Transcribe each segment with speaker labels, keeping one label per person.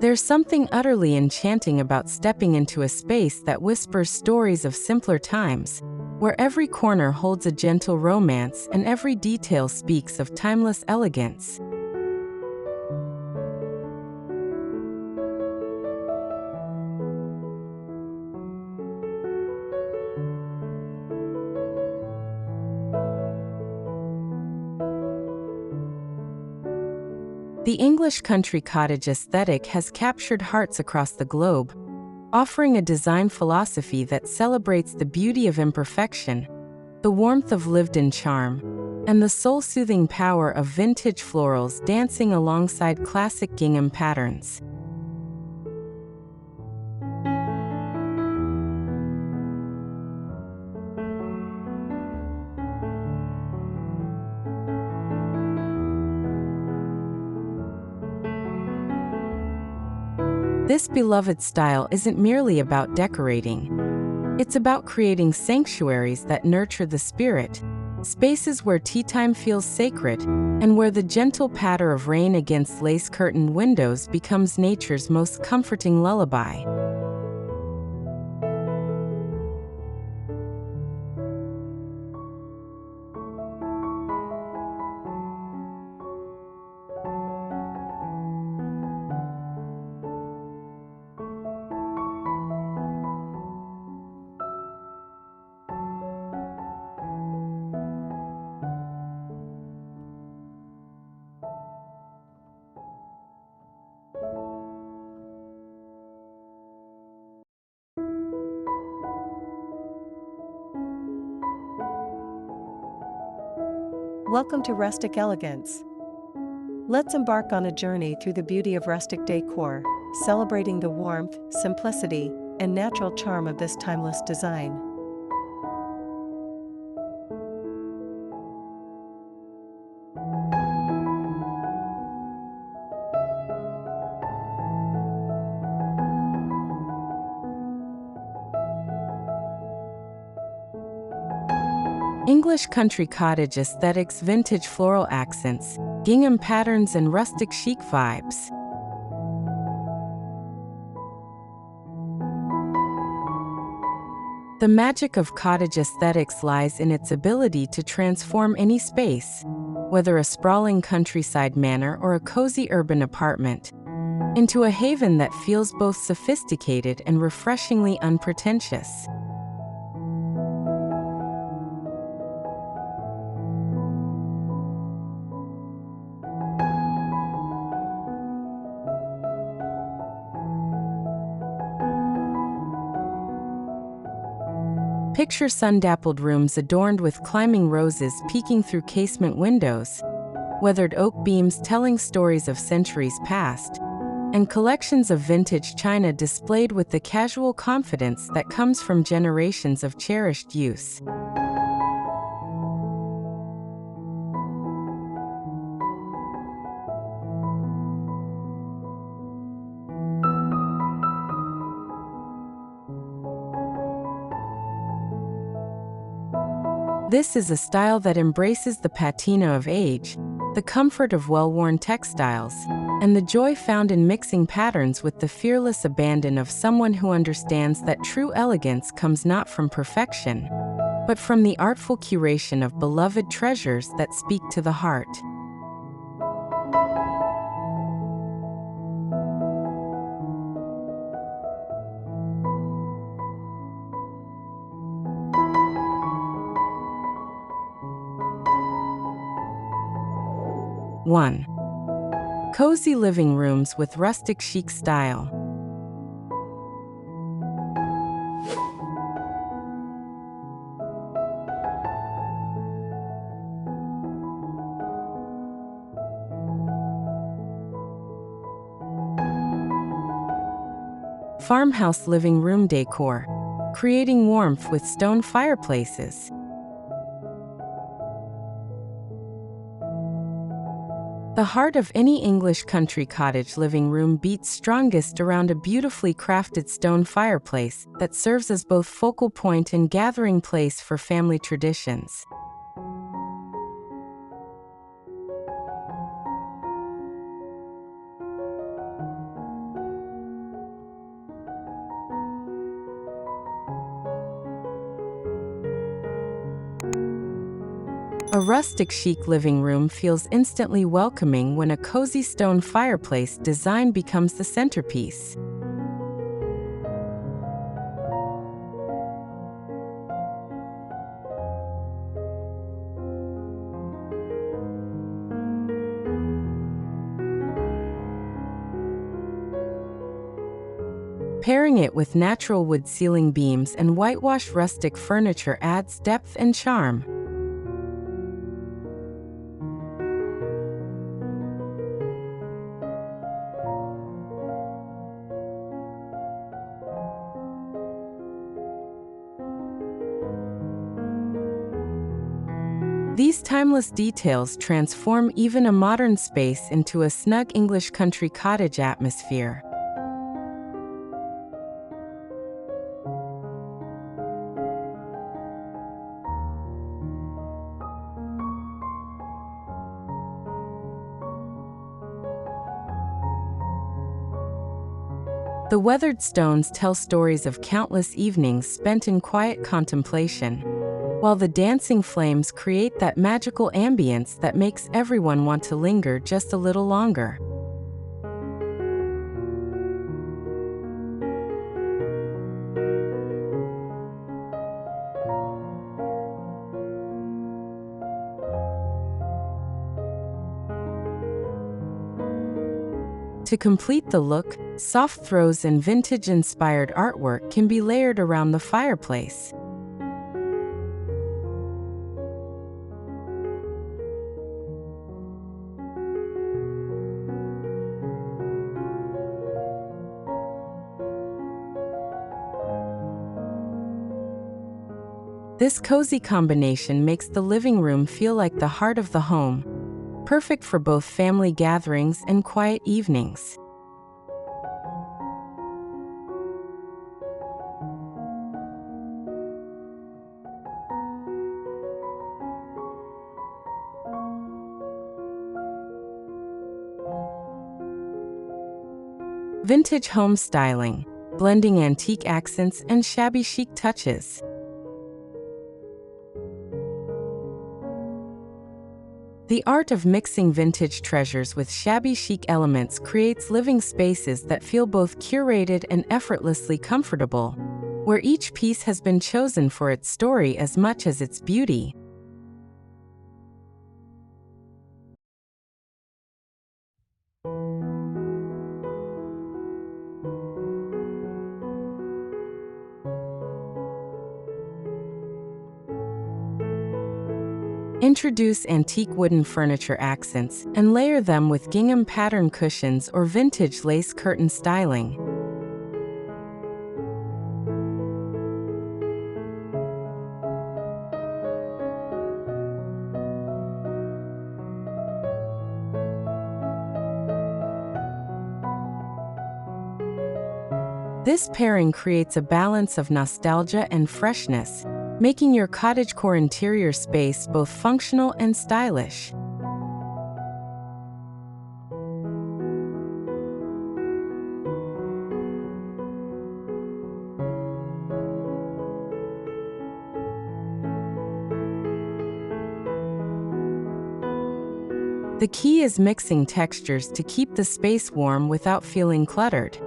Speaker 1: There's something utterly enchanting about stepping into a space that whispers stories of simpler times, where every corner holds a gentle romance and every detail speaks of timeless elegance. The English country cottage aesthetic has captured hearts across the globe, offering a design philosophy that celebrates the beauty of imperfection, the warmth of lived-in charm, and the soul-soothing power of vintage florals dancing alongside classic gingham patterns. This beloved style isn't merely about decorating. It's about creating sanctuaries that nurture the spirit, spaces where tea time feels sacred, and where the gentle patter of rain against lace-curtained windows becomes nature's most comforting lullaby.
Speaker 2: Welcome to Rustic Elegance. Let's embark on a journey through the beauty of rustic decor, celebrating the warmth, simplicity, and natural charm of this timeless design.
Speaker 1: English country cottage aesthetics, vintage floral accents, gingham patterns, and rustic chic vibes. The magic of cottage aesthetics lies in its ability to transform any space, whether a sprawling countryside manor or a cozy urban apartment, into a haven that feels both sophisticated and refreshingly unpretentious. Picture sun-dappled rooms adorned with climbing roses peeking through casement windows, weathered oak beams telling stories of centuries past, and collections of vintage china displayed with the casual confidence that comes from generations of cherished use. This is a style that embraces the patina of age, the comfort of well-worn textiles, and the joy found in mixing patterns with the fearless abandon of someone who understands that true elegance comes not from perfection, but from the artful curation of beloved treasures that speak to the heart. One. Cozy living rooms with rustic chic style. Farmhouse living room decor, creating warmth with stone fireplaces. The heart of any English country cottage living room beats strongest around a beautifully crafted stone fireplace that serves as both focal point and gathering place for family traditions. A rustic chic living room feels instantly welcoming when a cozy stone fireplace design becomes the centerpiece. Pairing it with natural wood ceiling beams and whitewashed rustic furniture adds depth and charm. These timeless details transform even a modern space into a snug English country cottage atmosphere. The weathered stones tell stories of countless evenings spent in quiet contemplation, while the dancing flames create that magical ambience that makes everyone want to linger just a little longer. To complete the look, soft throws and vintage-inspired artwork can be layered around the fireplace. This cozy combination makes the living room feel like the heart of the home, perfect for both family gatherings and quiet evenings. Vintage home styling, blending antique accents and shabby chic touches. The art of mixing vintage treasures with shabby chic elements creates living spaces that feel both curated and effortlessly comfortable, where each piece has been chosen for its story as much as its beauty. Introduce antique wooden furniture accents and layer them with gingham pattern cushions or vintage lace curtain styling. This pairing creates a balance of nostalgia and freshness, making your cottagecore interior space both functional and stylish. The key is mixing textures to keep the space warm without feeling cluttered.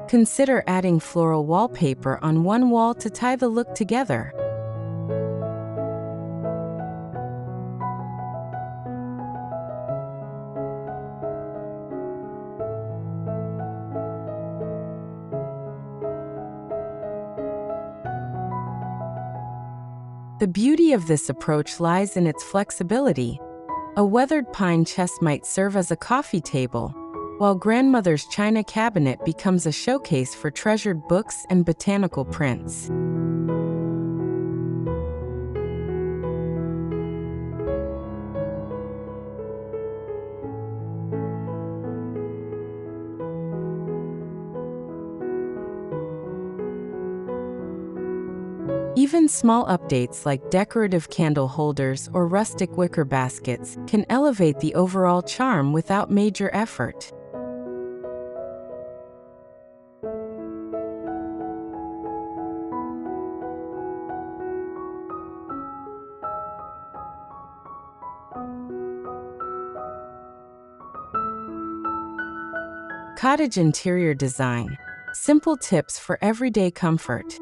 Speaker 1: Consider adding floral wallpaper on one wall to tie the look together. The beauty of this approach lies in its flexibility. A weathered pine chest might serve as a coffee table, while grandmother's china cabinet becomes a showcase for treasured books and botanical prints. Even small updates like decorative candle holders or rustic wicker baskets can elevate the overall charm without major effort. Cottage interior design. Simple tips for everyday comfort.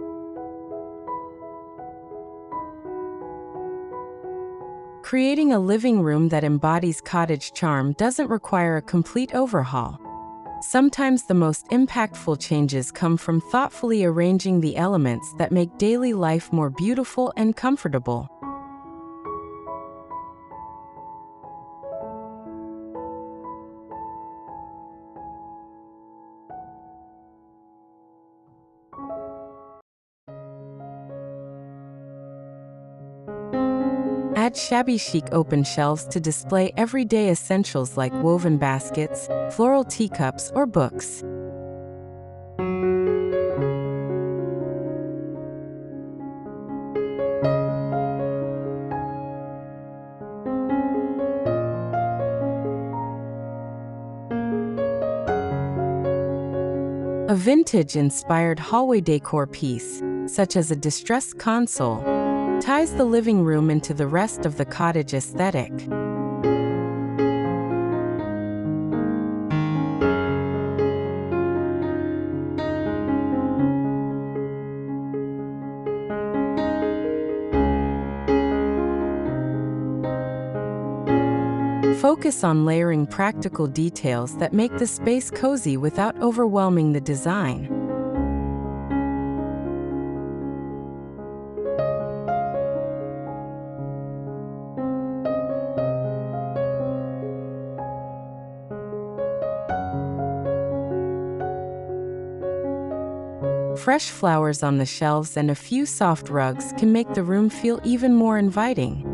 Speaker 1: Creating a living room that embodies cottage charm doesn't require a complete overhaul. Sometimes the most impactful changes come from thoughtfully arranging the elements that make daily life more beautiful and comfortable. Add shabby chic open shelves to display everyday essentials like woven baskets, floral teacups, or books. A vintage-inspired hallway decor piece, such as a distressed console, ties the living room into the rest of the cottage aesthetic. Focus on layering practical details that make the space cozy without overwhelming the design. Fresh flowers on the shelves and a few soft rugs can make the room feel even more inviting.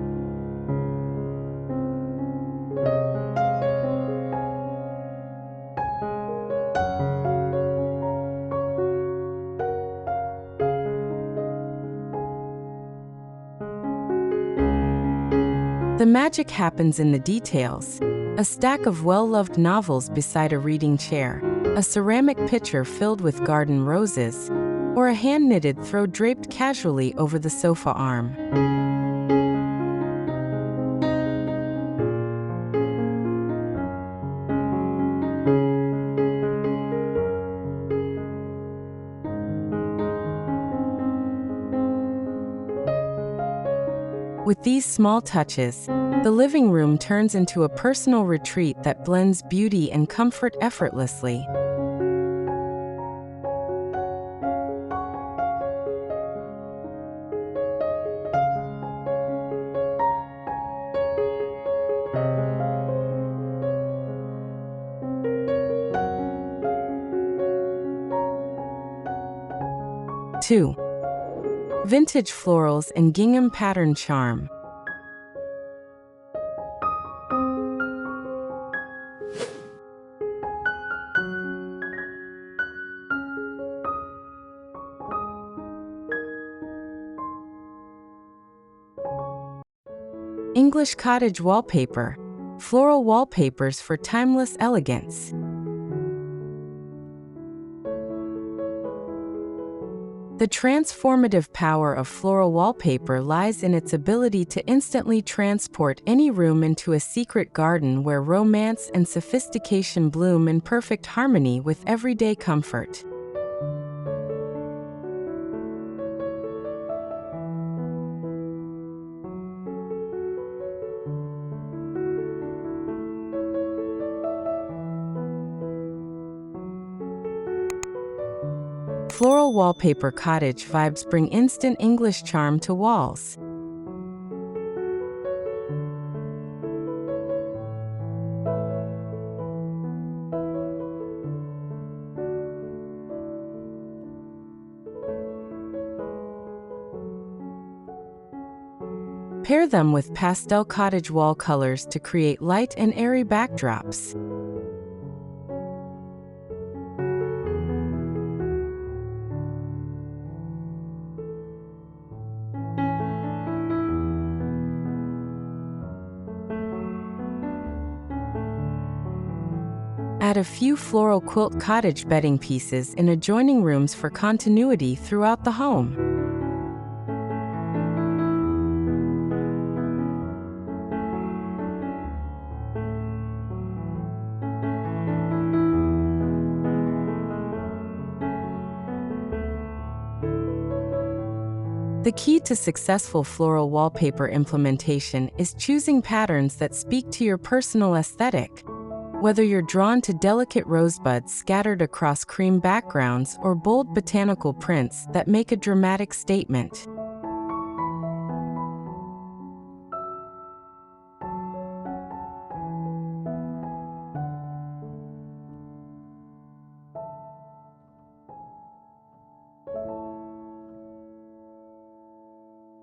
Speaker 1: The magic happens in the details. A stack of well-loved novels beside a reading chair, a ceramic pitcher filled with garden roses, or a hand-knitted throw draped casually over the sofa arm. With these small touches, the living room turns into a personal retreat that blends beauty and comfort effortlessly. Two. Vintage florals and gingham pattern charm. English cottage wallpaper. Floral wallpapers for timeless elegance. The transformative power of floral wallpaper lies in its ability to instantly transport any room into a secret garden where romance and sophistication bloom in perfect harmony with everyday comfort. Floral wallpaper cottage vibes bring instant English charm to walls. Pair them with pastel cottage wall colors to create light and airy backdrops. Add a few floral quilt cottage bedding pieces in adjoining rooms for continuity throughout the home. The key to successful floral wallpaper implementation is choosing patterns that speak to your personal aesthetic. Whether you're drawn to delicate rosebuds scattered across cream backgrounds or bold botanical prints that make a dramatic statement.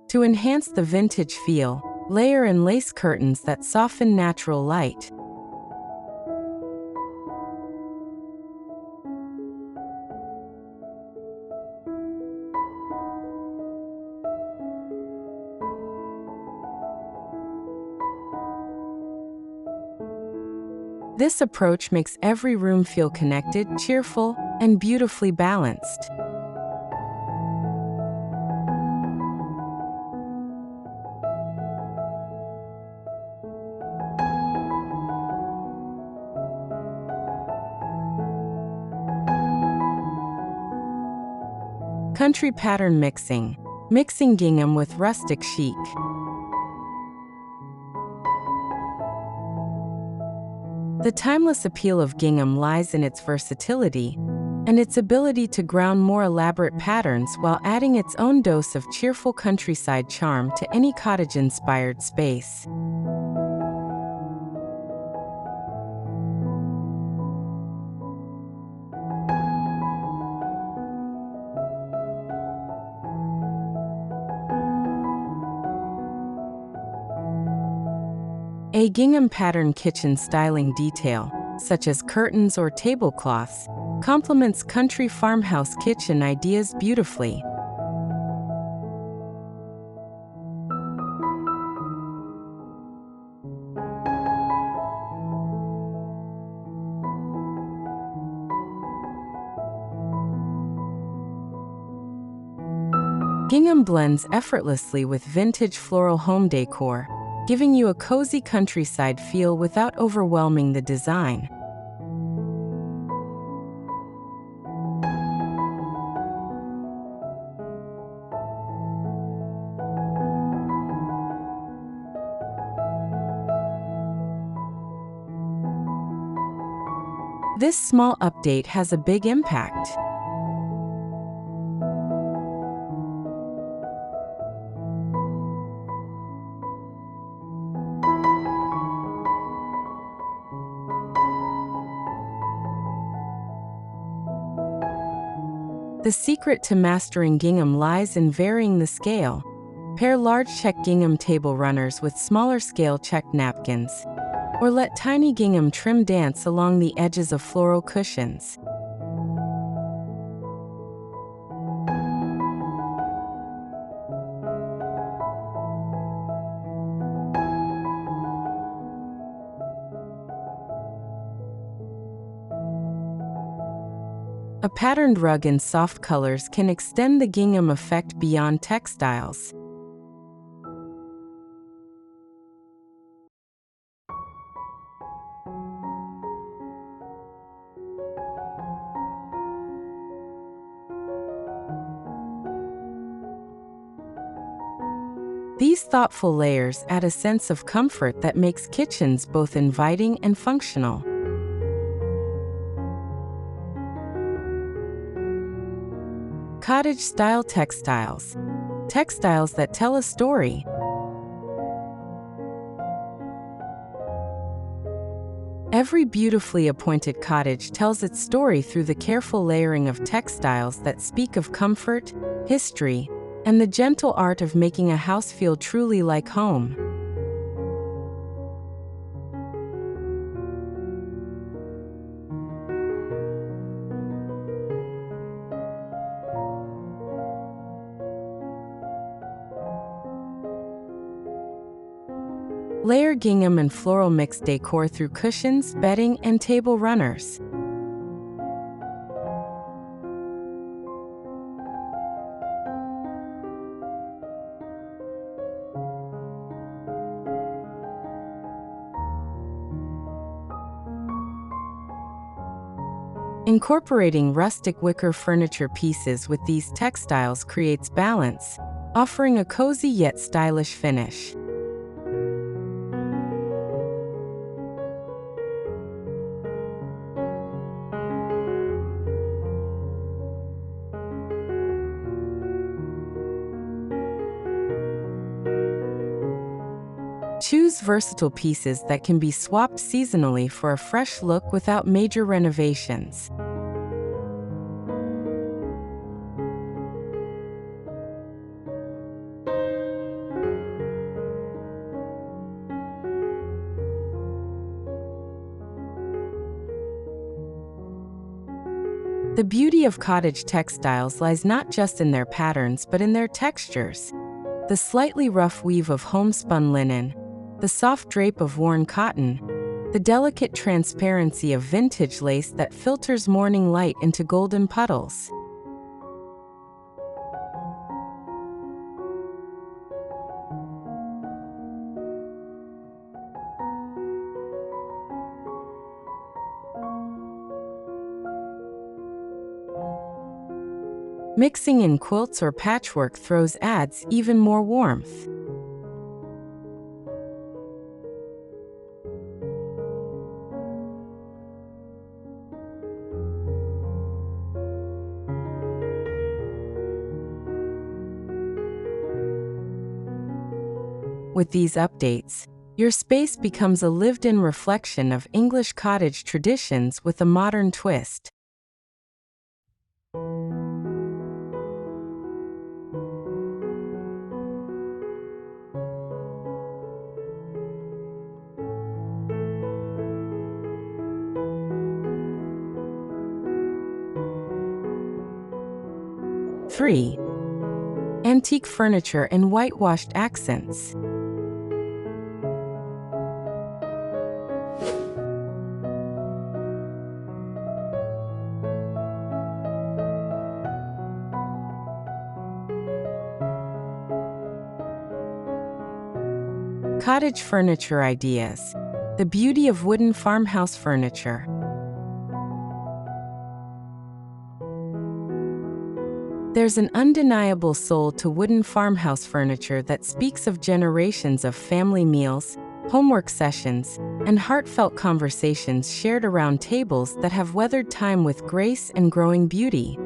Speaker 1: To enhance the vintage feel, layer and lace curtains that soften natural light. This approach makes every room feel connected, cheerful, and beautifully balanced. Country pattern mixing. Mixing gingham with rustic chic. The timeless appeal of gingham lies in its versatility and its ability to ground more elaborate patterns while adding its own dose of cheerful countryside charm to any cottage-inspired space. A gingham pattern kitchen styling detail, such as curtains or tablecloths, complements country farmhouse kitchen ideas beautifully. Gingham blends effortlessly with vintage floral home decor, giving you a cozy countryside feel without overwhelming the design. This small update has a big impact. The secret to mastering gingham lies in varying the scale. Pair large check gingham table runners with smaller scale check napkins, or let tiny gingham trim dance along the edges of floral cushions. A patterned rug in soft colors can extend the gingham effect beyond textiles. These thoughtful layers add a sense of comfort that makes kitchens both inviting and functional. Cottage-style textiles. Textiles that tell a story. Every beautifully appointed cottage tells its story through the careful layering of textiles that speak of comfort, history, and the gentle art of making a house feel truly like home. Layer gingham and floral mixed decor through cushions, bedding, and table runners. Incorporating rustic wicker furniture pieces with these textiles creates balance, offering a cozy yet stylish finish. Choose versatile pieces that can be swapped seasonally for a fresh look without major renovations. The beauty of cottage textiles lies not just in their patterns but in their textures. The slightly rough weave of homespun linen, the soft drape of worn cotton, the delicate transparency of vintage lace that filters morning light into golden puddles. Mixing in quilts or patchwork throws adds even more warmth. With these updates, your space becomes a lived-in reflection of English cottage traditions with a modern twist. Three, antique furniture and whitewashed accents. Cottage furniture ideas. The beauty of wooden farmhouse furniture. There's an undeniable soul to wooden farmhouse furniture that speaks of generations of family meals, homework sessions, and heartfelt conversations shared around tables that have weathered time with grace and growing beauty.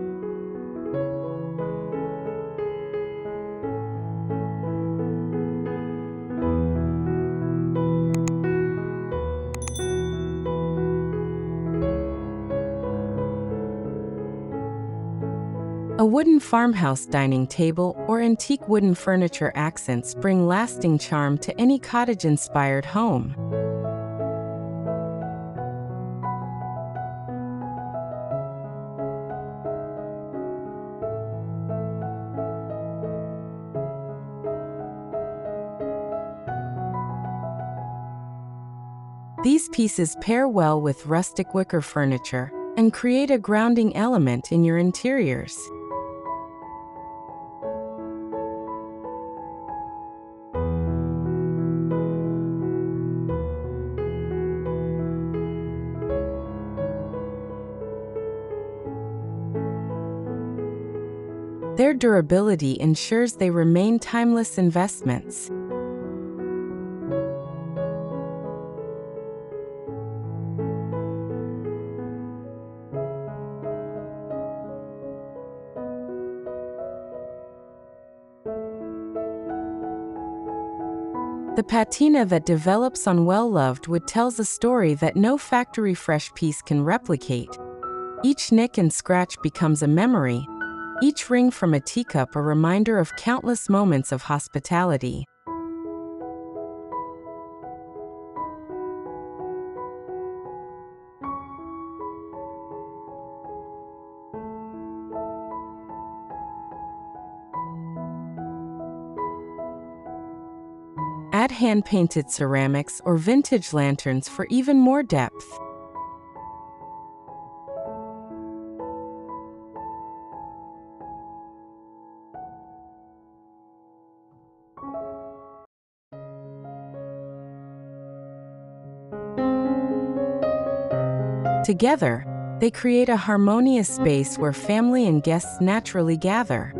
Speaker 1: A wooden farmhouse dining table or antique wooden furniture accents bring lasting charm to any cottage-inspired home. These pieces pair well with rustic wicker furniture and create a grounding element in your interiors. Their durability ensures they remain timeless investments. The patina that develops on well-loved wood tells a story that no factory fresh piece can replicate. Each nick and scratch becomes a memory, each ring from a teacup a reminder of countless moments of hospitality. Add hand-painted ceramics or vintage lanterns for even more depth. Together, they create a harmonious space where family and guests naturally gather.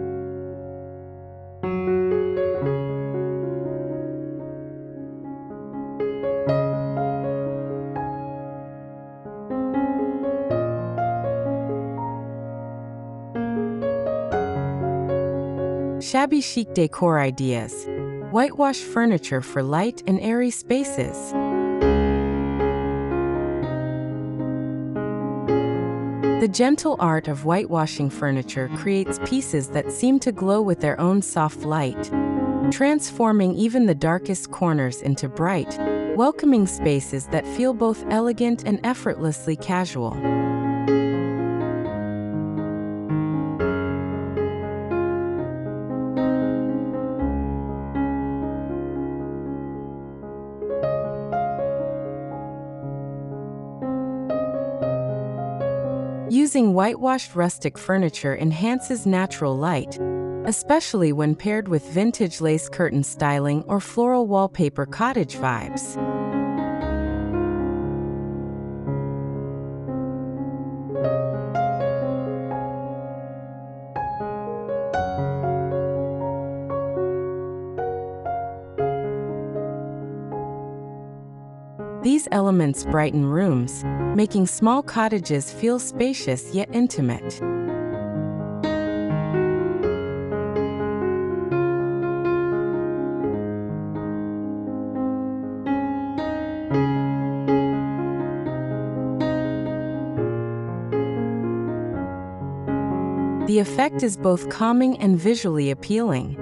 Speaker 1: Shabby chic decor ideas. Whitewashed furniture for light and airy spaces. The gentle art of whitewashing furniture creates pieces that seem to glow with their own soft light, transforming even the darkest corners into bright, welcoming spaces that feel both elegant and effortlessly casual. Using whitewashed rustic furniture enhances natural light, especially when paired with vintage lace curtain styling or floral wallpaper cottage vibes. These elements brighten rooms, making small cottages feel spacious yet intimate. The effect is both calming and visually appealing.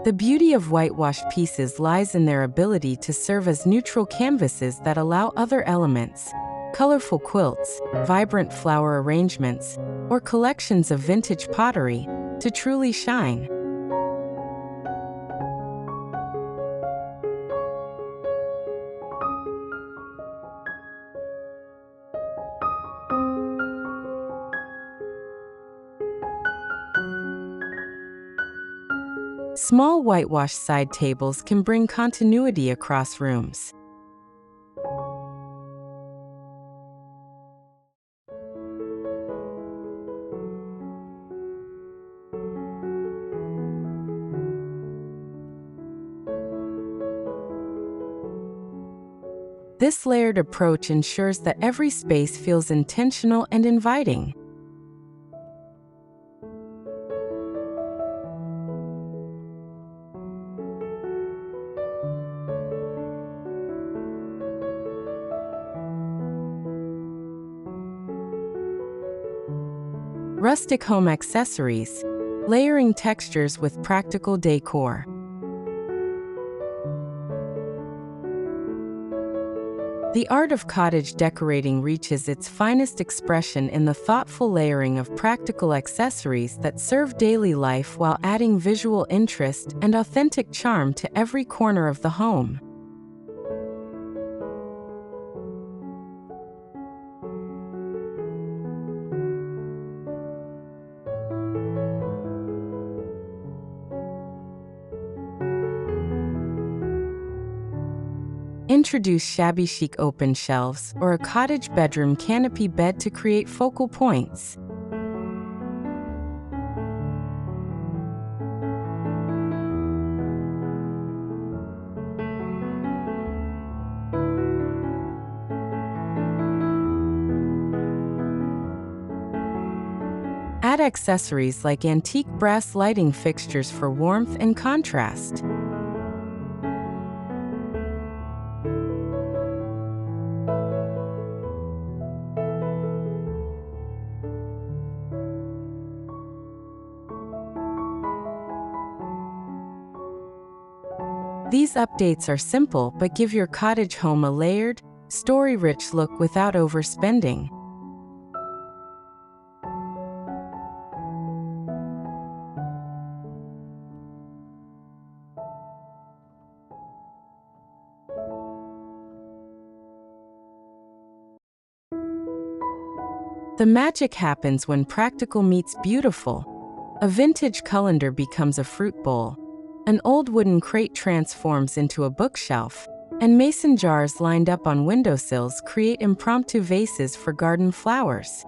Speaker 1: The beauty of whitewashed pieces lies in their ability to serve as neutral canvases that allow other elements, colorful quilts, vibrant flower arrangements, or collections of vintage pottery, to truly shine. Small whitewashed side tables can bring continuity across rooms. This layered approach ensures that every space feels intentional and inviting. Rustic home accessories, layering textures with practical decor. The art of cottage decorating reaches its finest expression in the thoughtful layering of practical accessories that serve daily life while adding visual interest and authentic charm to every corner of the home. Introduce shabby chic open shelves or a cottage bedroom canopy bed to create focal points. Add accessories like antique brass lighting fixtures for warmth and contrast. These updates are simple but give your cottage home a layered, story-rich look without overspending. The magic happens when practical meets beautiful. A vintage colander becomes a fruit bowl. An old wooden crate transforms into a bookshelf, and mason jars lined up on windowsills create impromptu vases for garden flowers.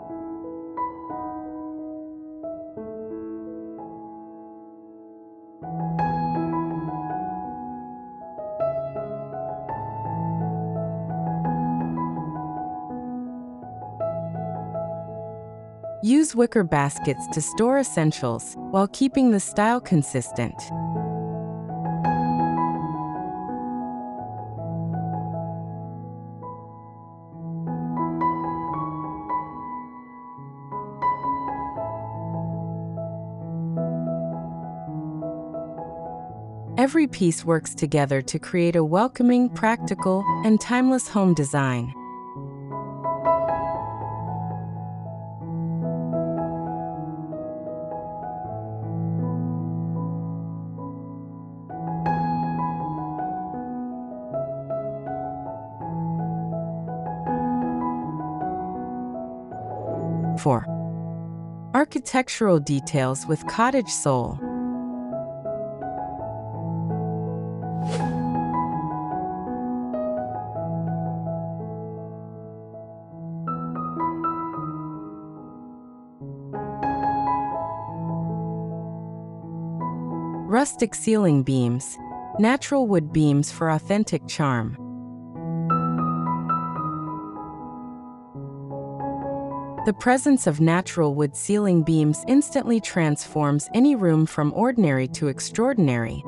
Speaker 1: Use wicker baskets to store essentials while keeping the style consistent. Every piece works together to create a welcoming, practical, and timeless home design. For architectural details with cottage soul. Rustic ceiling beams, natural wood beams for authentic charm. The presence of natural wood ceiling beams instantly transforms any room from ordinary to extraordinary,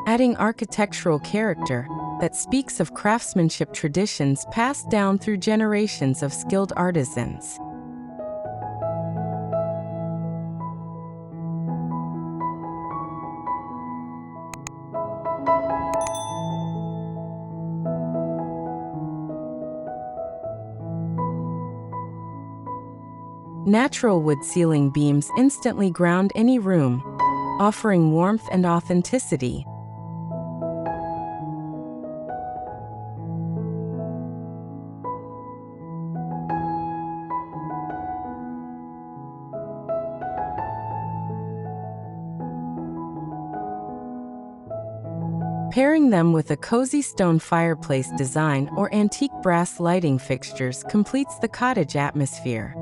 Speaker 1: adding architectural character that speaks of craftsmanship traditions passed down through generations of skilled artisans. Natural wood ceiling beams instantly ground any room, offering warmth and authenticity. Pairing them with a cozy stone fireplace design or antique brass lighting fixtures completes the cottage atmosphere.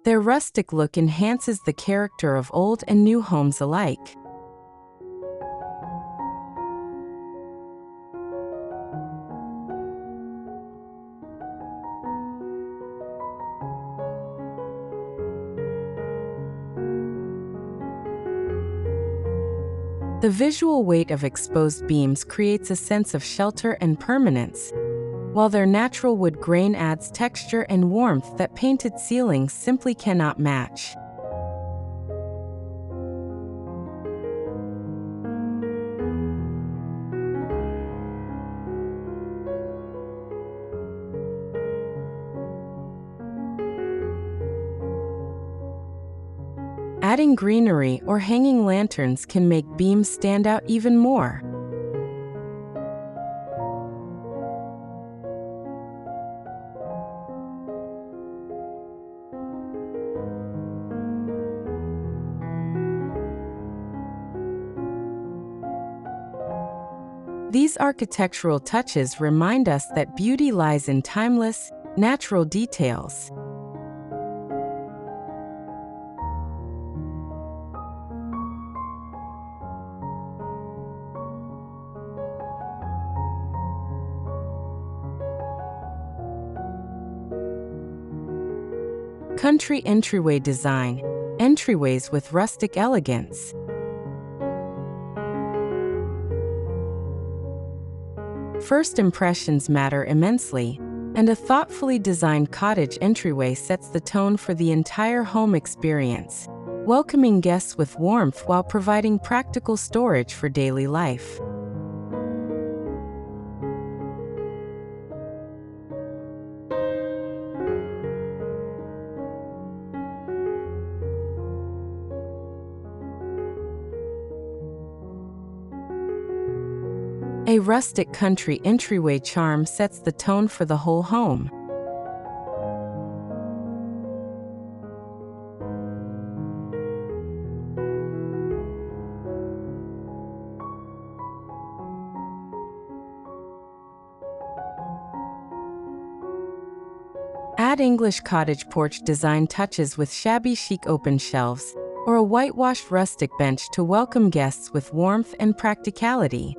Speaker 1: Their rustic look enhances the character of old and new homes alike. The visual weight of exposed beams creates a sense of shelter and permanence, while their natural wood grain adds texture and warmth that painted ceilings simply cannot match. Adding greenery or hanging lanterns can make beams stand out even more. These architectural touches remind us that beauty lies in timeless, natural details. Country entryway design, entryways with rustic elegance. First impressions matter immensely, and a thoughtfully designed cottage entryway sets the tone for the entire home experience, welcoming guests with warmth while providing practical storage for daily life. A rustic country entryway charm sets the tone for the whole home. Add English cottage porch design touches with shabby chic open shelves or a whitewashed rustic bench to welcome guests with warmth and practicality.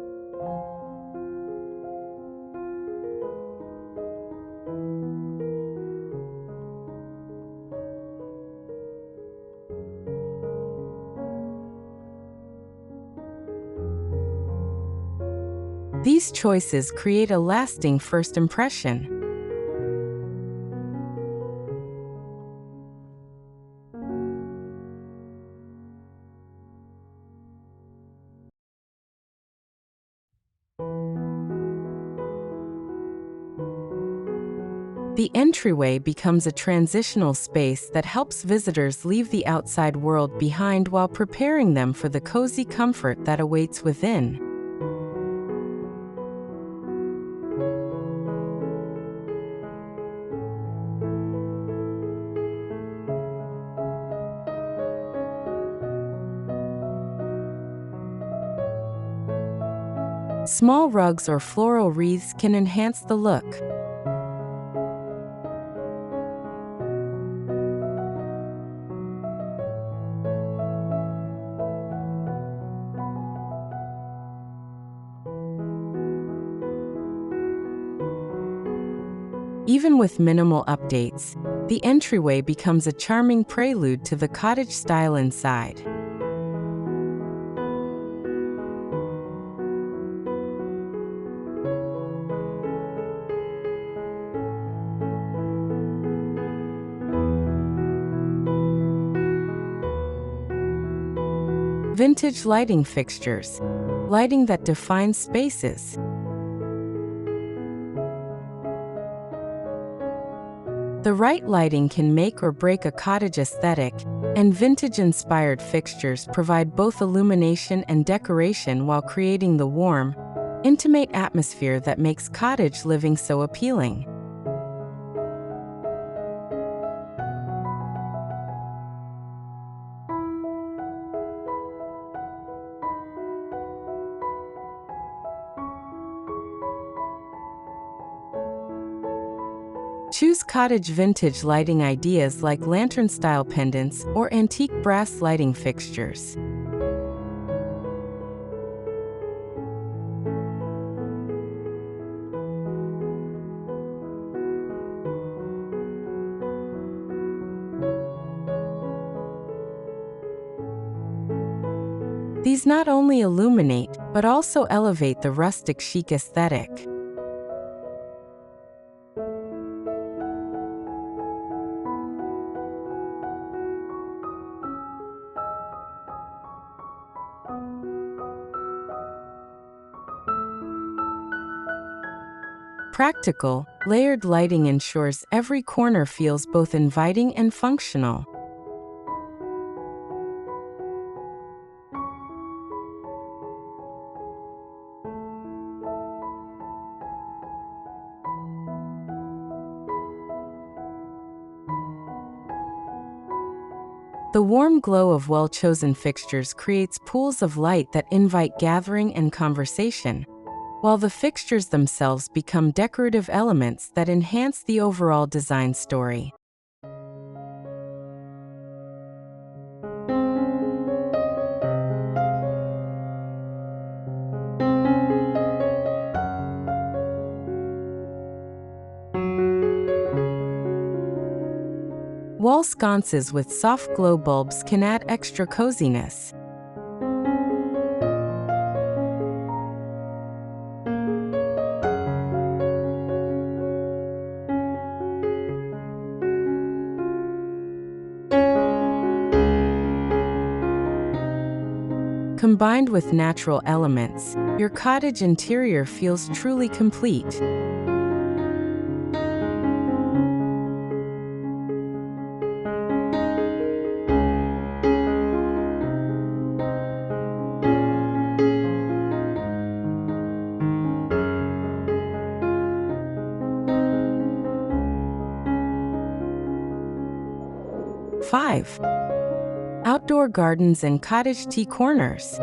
Speaker 1: These choices create a lasting first impression. The entryway becomes a transitional space that helps visitors leave the outside world behind while preparing them for the cozy comfort that awaits within. Small rugs or floral wreaths can enhance the look. Even with minimal updates, the entryway becomes a charming prelude to the cottage style inside. Vintage lighting fixtures, lighting that defines spaces. The right lighting can make or break a cottage aesthetic, and vintage-inspired fixtures provide both illumination and decoration while creating the warm, intimate atmosphere that makes cottage living so appealing. Choose cottage vintage lighting ideas like lantern-style pendants or antique brass lighting fixtures. These not only illuminate, but also elevate the rustic chic aesthetic. Practical, layered lighting ensures every corner feels both inviting and functional. The warm glow of well-chosen fixtures creates pools of light that invite gathering and conversation, while the fixtures themselves become decorative elements that enhance the overall design story. Wall sconces with soft glow bulbs can add extra coziness. Combined with natural elements, your cottage interior feels truly complete. Five. Outdoor gardens and cottage tea corners.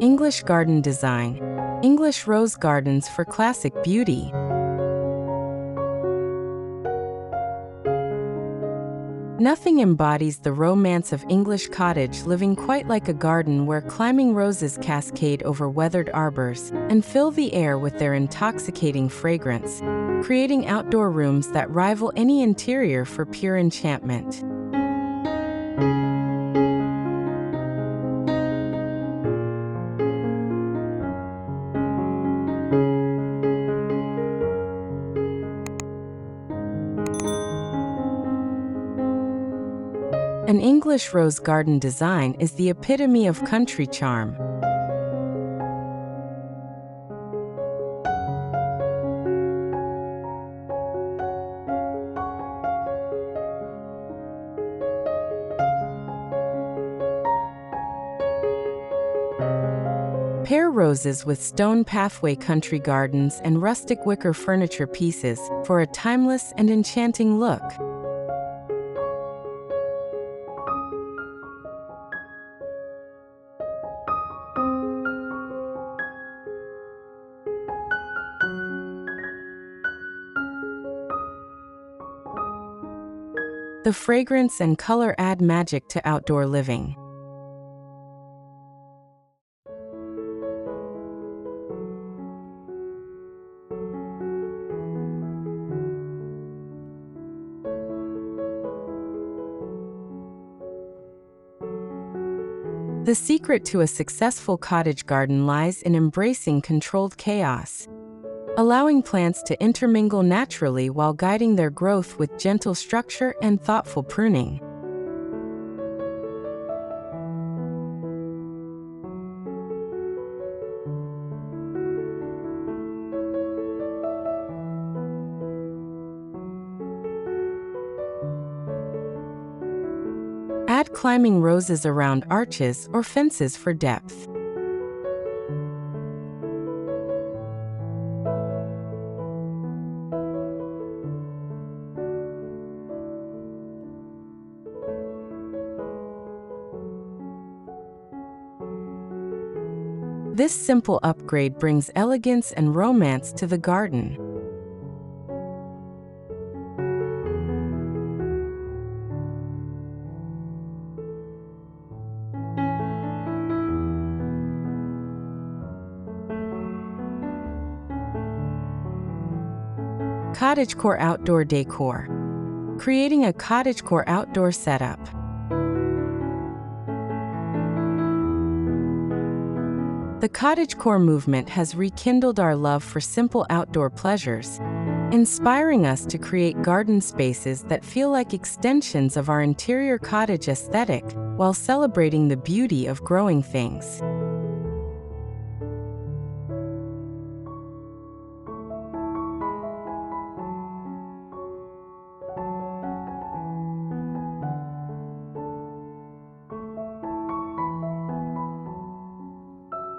Speaker 1: English garden design. English rose gardens for classic beauty. Nothing embodies the romance of English cottage living quite like a garden where climbing roses cascade over weathered arbors and fill the air with their intoxicating fragrance, creating outdoor rooms that rival any interior for pure enchantment. An English rose garden design is the epitome of country charm. Pair roses with stone pathway country gardens and rustic wicker furniture pieces for a timeless and enchanting look. The fragrance and color add magic to outdoor living. The secret to a successful cottage garden lies in embracing controlled chaos, allowing plants to intermingle naturally while guiding their growth with gentle structure and thoughtful pruning. Add climbing roses around arches or fences for depth. This simple upgrade brings elegance and romance to the garden. Cottagecore outdoor decor. Creating a cottagecore outdoor setup. The cottagecore movement has rekindled our love for simple outdoor pleasures, inspiring us to create garden spaces that feel like extensions of our interior cottage aesthetic while celebrating the beauty of growing things.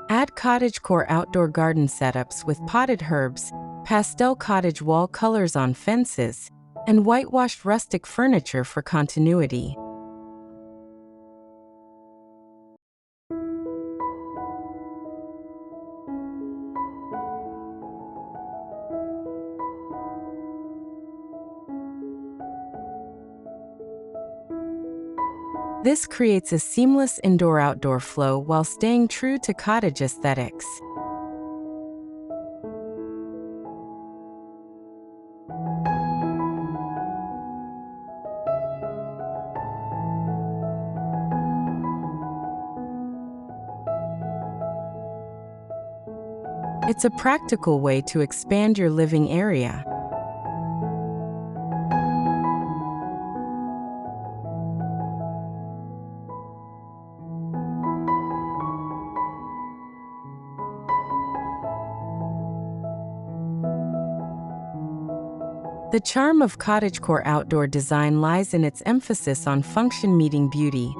Speaker 1: Add cottagecore outdoor garden setups with potted herbs, pastel cottage wall colors on fences, and whitewashed rustic furniture for continuity. This creates a seamless indoor-outdoor flow while staying true to cottage aesthetics. It's a practical way to expand your living area. The charm of cottagecore outdoor design lies in its emphasis on function meeting beauty.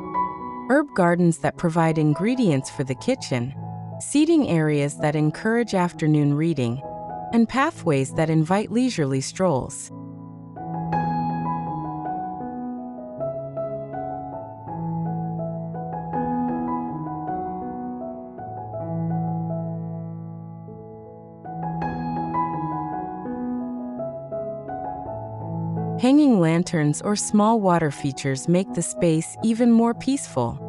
Speaker 1: Herb gardens that provide ingredients for the kitchen, seating areas that encourage afternoon reading, and pathways that invite leisurely strolls. Hanging lanterns or small water features make the space even more peaceful.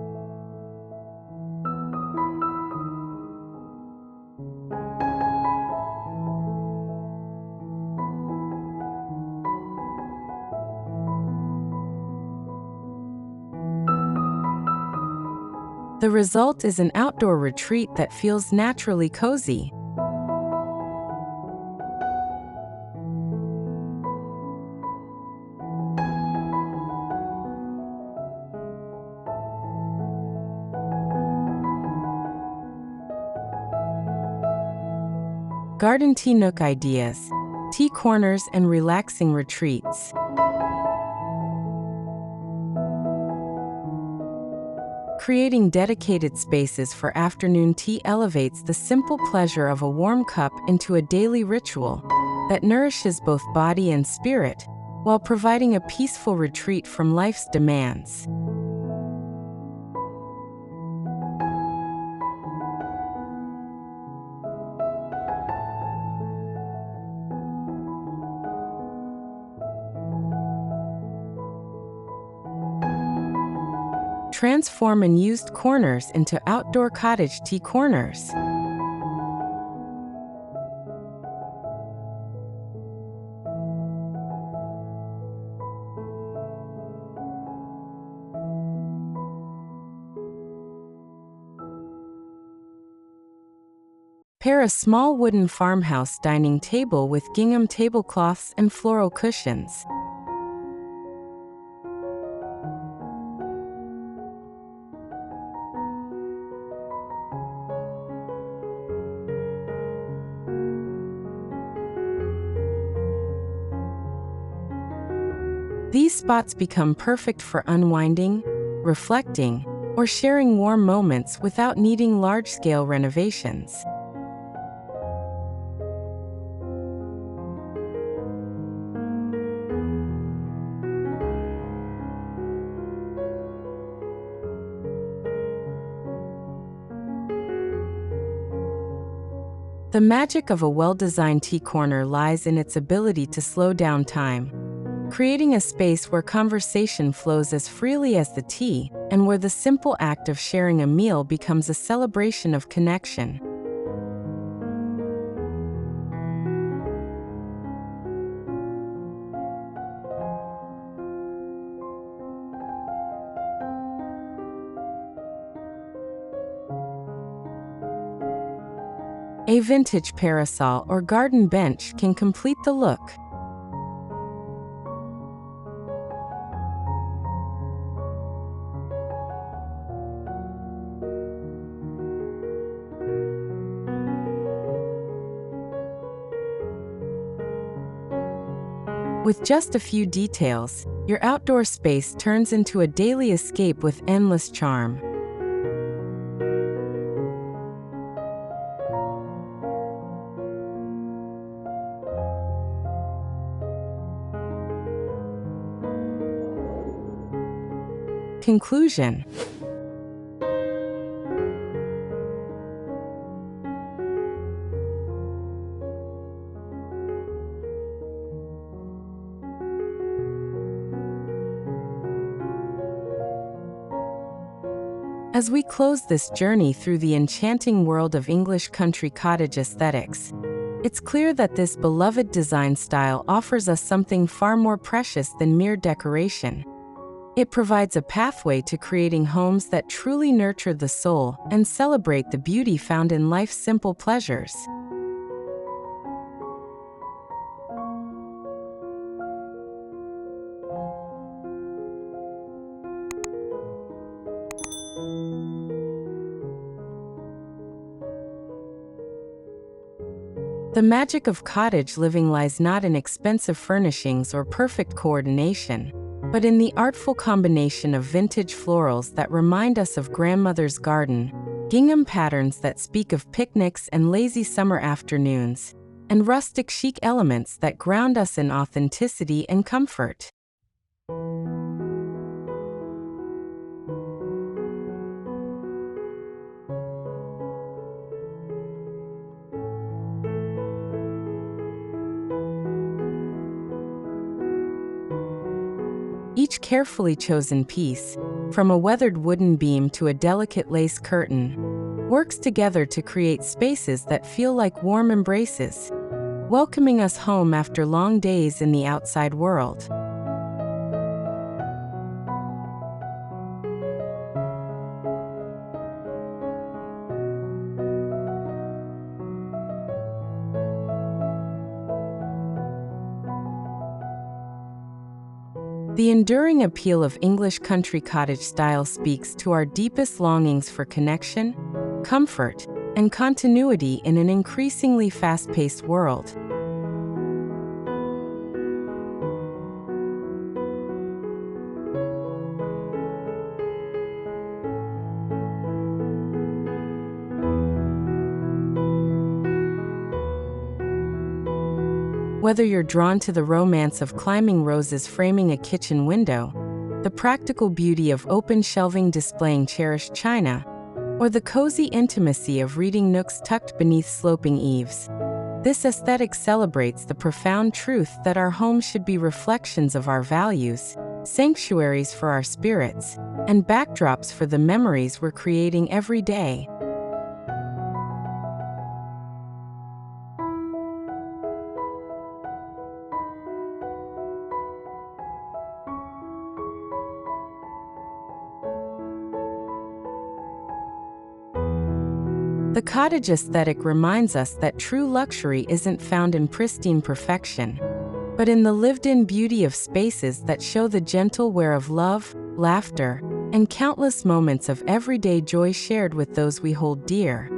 Speaker 1: The result is an outdoor retreat that feels naturally cozy. Garden tea nook ideas, tea corners and relaxing retreats. Creating dedicated spaces for afternoon tea elevates the simple pleasure of a warm cup into a daily ritual that nourishes both body and spirit, while providing a peaceful retreat from life's demands. Transform unused corners into outdoor cottage tea corners. Pair a small wooden farmhouse dining table with gingham tablecloths and floral cushions. These spots become perfect for unwinding, reflecting, or sharing warm moments without needing large-scale renovations. The magic of a well-designed tea corner lies in its ability to slow down time, creating a space where conversation flows as freely as the tea, and where the simple act of sharing a meal becomes a celebration of connection. A vintage parasol or garden bench can complete the look. With just a few details, your outdoor space turns into a daily escape with endless charm. Conclusion. As we close this journey through the enchanting world of English country cottage aesthetics, it's clear that this beloved design style offers us something far more precious than mere decoration. It provides a pathway to creating homes that truly nurture the soul and celebrate the beauty found in life's simple pleasures. The magic of cottage living lies not in expensive furnishings or perfect coordination, but in the artful combination of vintage florals that remind us of grandmother's garden, gingham patterns that speak of picnics and lazy summer afternoons, and rustic chic elements that ground us in authenticity and comfort. Each carefully chosen piece, from a weathered wooden beam to a delicate lace curtain, works together to create spaces that feel like warm embraces, welcoming us home after long days in the outside world. The enduring appeal of English country cottage style speaks to our deepest longings for connection, comfort, and continuity in an increasingly fast-paced world. Whether you're drawn to the romance of climbing roses framing a kitchen window, the practical beauty of open shelving displaying cherished china, or the cozy intimacy of reading nooks tucked beneath sloping eaves, this aesthetic celebrates the profound truth that our homes should be reflections of our values, sanctuaries for our spirits, and backdrops for the memories we're creating every day. The cottage aesthetic reminds us that true luxury isn't found in pristine perfection, but in the lived-in beauty of spaces that show the gentle wear of love, laughter, and countless moments of everyday joy shared with those we hold dear.